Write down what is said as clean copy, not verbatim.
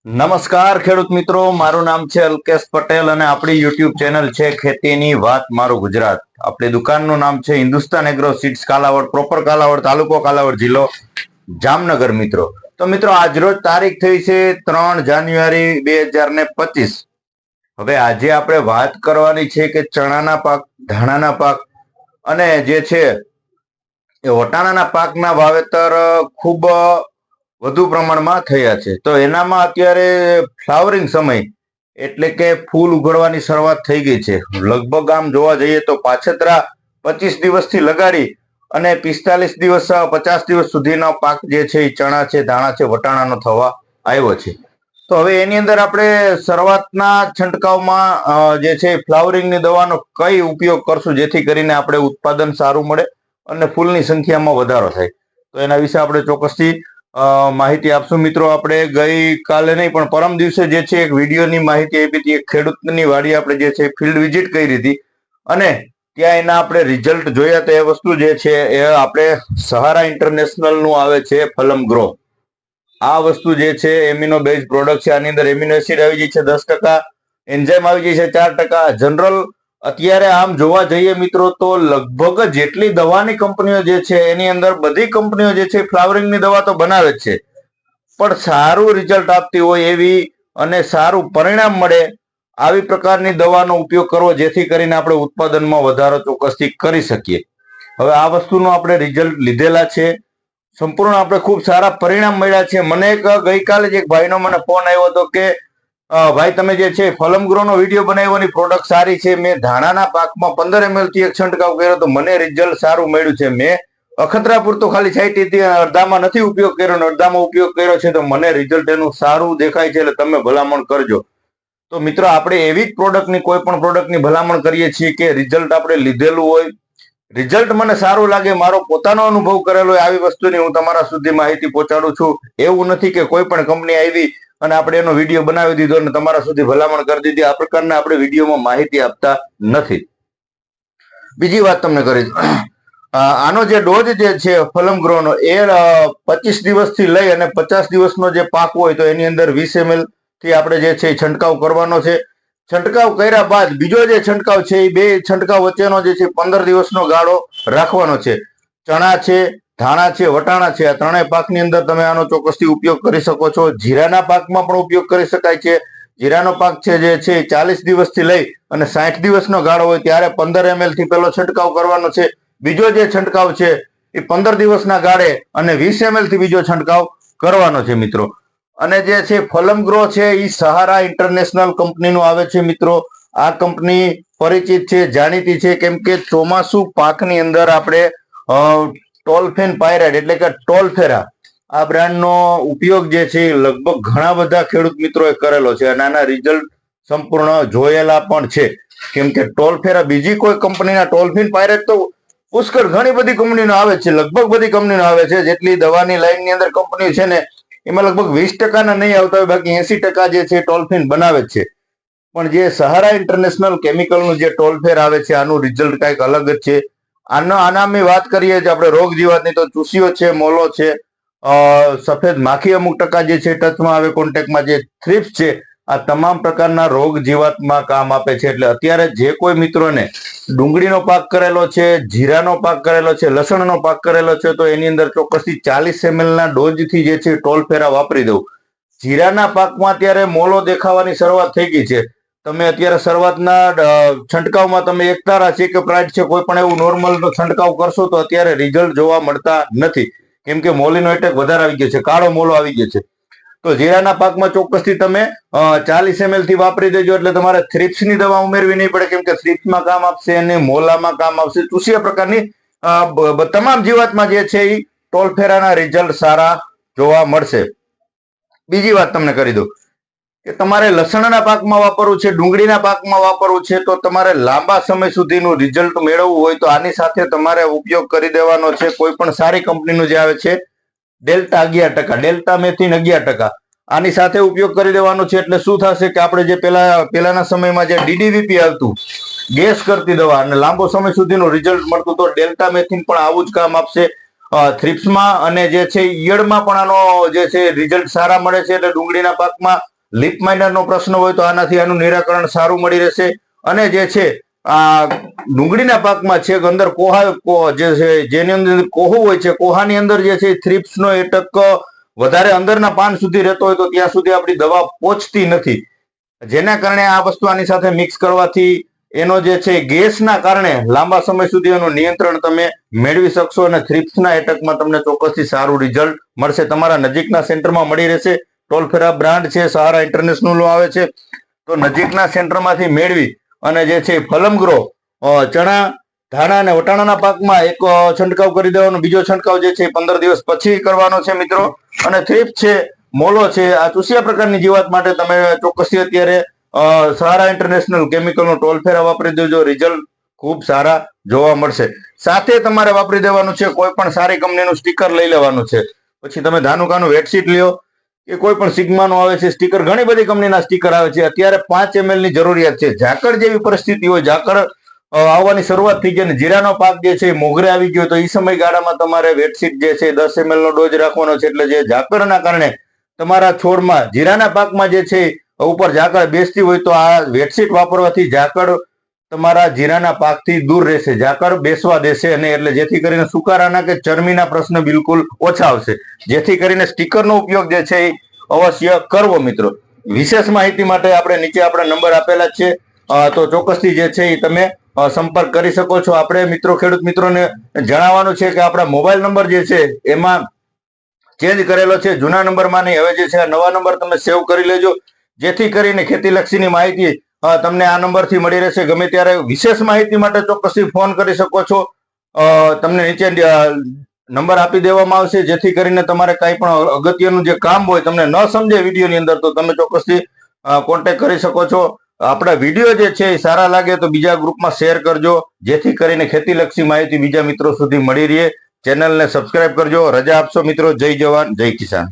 નમસ્કાર ખેડૂત મિત્રો, મારું નામ છે અલ્કેશ પટેલ અને આપણી યુટ્યુબ ચેનલ છે ખેતીની વાત મારું ગુજરાત. આપણી દુકાનનું નામ છે Hindustan agro seeds, Kalavad, proper Kalavad, તાલુકો કાલાવડ, જિલ્લો જામનગર. મિત્રો તો મિત્રો આજરોજ તારીખ થઈ છે 3 જાન્યુઆરી 2025. હવે આજે આપણે વાત કરવાની છે કે ચણાના પાક, ધાણાના પાક અને જે છે એ વટાણાના પાકના વાવેતર ખૂબ વધુ પ્રમાણમાં થયા છે. તો એનામાં અત્યારે ફ્લાવરિંગ સમય એટલે કે ફૂલ ઉઘડવાની શરૂઆત થઈ ગઈ છે. લગભગ આમ જોવા જઈએ તો પાછતરા 25 દિવસથી લગાડી અને 45 દિવસ 50 દિવસ સુધીનો પાક જે છે એ ચણા છે, ધાણા છે, વટાણાનો થવા આવ્યો છે. તો હવે એની અંદર આપણે શરૂઆતના છંટકાવમાં જે છે ફ્લાવરિંગની દવાનો કઈ ઉપયોગ કરશું જેથી કરીને આપણે ઉત્પાદન સારું મળે અને ફૂલની સંખ્યામાં વધારો થાય. તો એના વિશે આપણે ચોક્કસથી માહિતી આપશું. મિત્રો આપણે ગઈકાલે નહીં પણ પરમ દિવસે જે છે એક વિડીયોની માહિતી આપી હતી. એક ખેડૂતની વાડી આપણે જે છે ફિલ્ડ વિઝિટ કરી હતી અને ત્યાં એના આપણે રિઝલ્ટ જોયા. તો એ વસ્તુ જે છે એ આપણે સહારા ઇન્ટરનેશનલ નું આવે છે ફલમ ગ્રો. આ વસ્તુ જે છે એમિનો બેઝ પ્રોડક્ટ છે. આની અંદર એમિનો એસિડ આવી જાય છે 10%, એન્ઝાઇમ આવી જાય છે 4%. જનરલ અત્યારે આમ જોવા જઈએ મિત્રો તો લગભગ જેટલી દવાની કંપનીઓ જે છે એની અંદર બધી કંપનીઓ જે છે ફ્લાવરિંગની દવા તો બનાવે જ છે, પણ સારું રિઝલ્ટ આપતી હોય એવી અને સારું પરિણામ મળે આવી પ્રકારની દવાનો ઉપયોગ કરવો જેથી કરીને આપણે ઉત્પાદનમાં વધારો ચોક્કસથી કરી શકીએ. હવે આ વસ્તુનો આપણે રિઝલ્ટ લીધેલા છે, સંપૂર્ણ આપણે ખૂબ સારા પરિણામ મળ્યા છે. મને એક ગઈકાલે જ એક ભાઈનો મને ફોન આવ્યો હતો કે ભાઈ તમે જે છે ફલમ ગ્રો નો વિડીયો બનાવ્યોની પ્રોડક્ટ સારી છે, મેં ધાણાના પાકમાં 15 ml થી એક છંટકાવ કર્યો તો મને રિઝલ્ટ સારું મળ્યું છે, મેં અખતરા પૂરતો ખાલી છાંટી હતી, અડધામાં નથી ઉપયોગ કર્યો, અડધામાં ઉપયોગ કર્યો છે તો મને રિઝલ્ટ એનું સારું દેખાય છે, એટલે તમે ભલામણ કરજો. તો મિત્રો આપણે એવી જ પ્રોડક્ટની કોઈ પણ પ્રોડક્ટની ભલામણ કરીએ છીએ કે રિઝલ્ટ આપણે લીધેલું હોય, રિઝલ્ટ મને સારું લાગે, મારો પોતાનો અનુભવ કરેલો હોય આવી વસ્તુની હું તમારા સુધી માહિતી પહોંચાડું છું. એવું નથી કે કોઈ પણ કંપની આવી અને આપણે એનો વિડીયો બનાવી દીધો અને તમારા સુધી ભલામણ કરી દીધી. આ પ્રકારના આપણે વિડીયોમાં માહિતી આપતા નથી. બીજી વાત તમને કરી, આનો જે ડોઝ જે છે ફલમ ગ્રોનો એ 25 દિવસથી લઈ અને 50 દિવસનો જે પાક હોય તો એની અંદર 20 ml થી આપણે જે છે છંટકાવ કરવાનો છે. છંટકાવ કર્યા બાદ બીજો જે છંટકાવ છે એ બે છંટકાવ વચ્ચેનો જે છે 15 દિવસનો ગાળો રાખવાનો છે. ચણા છે, ધાણા છે, વટાણા છે, આ ત્રણેય પાકની અંદર તમે આનો ચોક્કસથી ઉપયોગ કરી શકો છો. જીરાના પાકમાં પણ ઉપયોગ કરી શકાય છે. જીરાનો પાક છે જે છે 40 દિવસથી લઈ અને 60 દિવસનો ગાળો હોય ત્યારે 15 ml થી પેલો છંટકાવ કરવાનો છે. બીજો જે છંટકાવ છે એ 15 દિવસના ગાળે અને 20 ml થી બીજો છંટકાવ કરવાનો છે મિત્રો. અને જે છે ફલમ ગ્રો છે એ સહારા ઇન્ટરનેશનલ કંપનીનું આવે છે મિત્રો. આ કંપની પરિચિત છે, જાણીતી છે, કેમ કે ચોમાસુ પાકની અંદર આપણે ટોલફેન પાયરાઇડ એટલે કે ટોલફેરા આ બ્રાન્ડનો ઉપયોગ જે છે લગભગ ઘણા બધા ખેડૂત મિત્રોએ કરેલો છે અને આના રિઝલ્ટ સંપૂર્ણ જોયેલા પણ છે. કેમ કે ટોલફેરા બીજી કોઈ કંપનીના ટોલફિન પાયરેટ તો પુષ્કળ ઘણી બધી કંપનીનો આવે છે, લગભગ બધી કંપનીનો આવે છે. જેટલી દવાની લાઈનની અંદર કંપની છે ને એમાં લગભગ 20% નહીં આવતા હોય, બાકી 80% જે છે ટોલફિન બનાવે છે. પણ જે સહારા ઇન્ટરનેશનલ કેમિકલનું જે ટોલફેર આવે છે આનું રિઝલ્ટ કંઈક અલગ જ છે. આનામી વાત કરીએ છીએ આપણે રોગ જીવાતની તો ચૂસીઓ છે, મોલો છે, સફેદ માખી અમુક ટકા જે છે ટચમાં આવે, કોન્ટેક્ટમાં જે થ્રિપ્સ છે, આ તમામ પ્રકારના રોગ જીવાતમાં કામ આપે છે. એટલે અત્યારે જે કોઈ મિત્રોને ડુંગળીનો પાક કરેલો છે, જીરાનો પાક કરેલો છે, લસણનો પાક કરેલો છે તો એની અંદર ચોક્કસથી 40 ml ના ડોઝથી જે છે ટોલફેરા વાપરી દઉં. જીરાના પાકમાં અત્યારે મોલો દેખાવાની શરૂઆત થઈ ગઈ છે. તમે અત્યારે શરૂઆતના છંટકાવમાં તમે એકતારા છે કે પ્રાઇડ છે કોઈ પણ એવું નોર્મલ છંટકાવ કરશો તો અત્યારે રિઝલ્ટ જોવા મળતા નથી, કેમ કે મોલીનો એટેક વધારે આવી ગયો છે, કાળો મોલો આવી ગયો છે. તો જીરાના પાકમાં ચોક્કસથી તમે 40 ml થી વાપરી દેજો, એટલે તમારે થ્રિપ્સની દવા ઉમેરવી નહીં પડે, કેમ કે થ્રિપ્સમાં કામ આપશે અને મોલામાં કામ આવશે. ચૂસિયા પ્રકારની તમામ જીવાતમાં જે છે એ ટોલફેરાના રિઝલ્ટ સારા જોવા મળશે. બીજી વાત તમને કરી દઉં કે તમારે લસણના પાકમાં વાપરવું છે, ડુંગળીના પાકમાં વાપરવું છે તો તમારે લાંબા સમય સુધીનું રિઝલ્ટ મેળવવું હોય તો આની સાથે તમારે ઉપયોગ કરી દેવાનો છે કોઈ પણ સારી કંપનીનું જે આવે છે ડેલ્ટા 11%, ડેલ્ટા મેથિન 11%, આની સાથે ઉપયોગ કરી દેવાનો છે. એટલે શું થશે કે આપણે જે પહેલાના સમયમાં જે ડીડીવીપી આવતું ગેસ કરતી દવા અને લાંબો સમય સુધીનું રિઝલ્ટ મળતું તો ડેલ્ટા મેથિન પણ આવું જ કામ આપશે. થ્રિપ્સમાં અને જે છે ઈયળમાં પણ આનો જે છે રિઝલ્ટ સારા મળે છે. એટલે ડુંગળીના પાકમાં લીપ માઇનરનો પ્રશ્ન હોય તો આનાથી આનું નિરાકરણ સારું મળી રહેશે. અને જે છે આ ડુંગળીના પાકમાં છે અંદર કોહા જે છે જેની અંદર કોહો હોય છે, કોહાની અંદર જે છે થ્રિપ્સનો એટક વધારે અંદરના પાન સુધી રહેતો હોય તો ત્યાં સુધી આપણી દવા પહોંચતી નથી. જેના કારણે આ વસ્તુ આની સાથે મિક્સ કરવાથી એનો જે છે ગેસના કારણે લાંબા સમય સુધી એનું નિયંત્રણ તમે મેળવી શકશો અને થ્રિપ્સના એટકમાં તમને ચોક્કસથી સારું રિઝલ્ટ મળશે. તમારા નજીકના સેન્ટરમાં મળી રહેશે. ટોલ ફ્રી બ્રાન્ડ છે, સહારા ઇન્ટરનેશનલ આવે છે, તો નજીકના સેન્ટરમાંથી મેળવી અને જે છે ફલમગ્રો ચણા, ધાણા અને વટાણાના પાકમાં એક છંટકાવ કરી દેવાનો. બીજો છંટકાવ જે છે 15 દિવસ પછી કરવાનો છે મિત્રો. અને થ્રિપ્સ છે, મોલો છે, આ ચૂસિયા પ્રકારની જીવાત માટે તમે ચોક્કસથી અત્યારે સહારા ઇન્ટરનેશનલ કેમિકલનો ટોલ ફેરા વાપરી દેજો. રિઝલ્ટ ખૂબ સારા જોવા મળશે. સાથે તમારે વાપરી દેવાનું છે કોઈ પણ સારી કંપનીનું સ્ટીકર લઈ લેવાનું છે. પછી તમે ધાનુકાનું વેટશીટ લ્યો કે કોઈ પણ સિગ્માનું આવે છે સ્ટીકર, ઘણી બધી કંપનીના સ્ટીકર આવે છે. અત્યારે 5 ml ની જરૂરિયાત છે. ઝાકળ જેવી પરિસ્થિતિ હોય, ઝાકળ આવવાની શરૂઆત થઈ જાય ને જીરાનો પાક જે છે મોગરે આવી ગયો તો એ સમયગાળામાં તમારે વેટશીટ જે છે 10 ml નો ડોઝ રાખવાનો છે. એટલે જે ઝાકળના કારણે તમારા છોડમાં જીરાના પાકમાં જે છે ઉપર ઝાકળ બેસતી હોય તો આ વેટશીટ વાપરવાથી ઝાકળ તમારા જીરાના પાકથી દૂર રહેશે, ઝાકળ બેસવા દેશે અને એટલે જેથી કરીને સુકારાના કે ચરમીના પ્રશ્ન બિલકુલ ઓછા આવશે. જેથી કરીને સ્ટીકરનો ઉપયોગ જે છે એ અવશ્ય કરવો મિત્રો. વિશેષ માહિતી માટે આપણે નીચે આપણા નંબર આપેલા છે, તો ચોક્કસથી જે છે એ તમે સંપર્ક કરી શકો છો. આપણે મિત્રો ખેડૂત મિત્રોને જણાવવાનું છે કે આપણા મોબાઈલ નંબર જે છે એમાં ચેન્જ કરેલો છે, જૂના નંબરમાં નહીં. હવે જે છે નવા નંબર તમે સેવ કરી લેજો જેથી કરીને ખેતીલક્ષીની માહિતી તમને આ નંબરથી મળી રહેશે. ગમે ત્યારે વિશેષ માહિતી માટે ચોક્કસથી ફોન કરી શકો છો. તમને નીચે નંબર આપી દેવામાં આવશે જેથી કરીને તમારે કાંઈ પણ અગત્યનું જે કામ હોય તમને ન સમજે વિડીયોની અંદર તો તમે ચોક્કસથી કોન્ટેક્ટ કરી શકો છો. આપણા વિડીયો જે છે એ સારા લાગે તો બીજા ગ્રુપમાં શેર કરજો જેથી કરીને ખેતીલક્ષી માહિતી બીજા મિત્રો સુધી મળી રહે. ચેનલને સબસ્ક્રાઇબ કરજો. રજા આપશો મિત્રો. જય જવાન, જય કિસાન.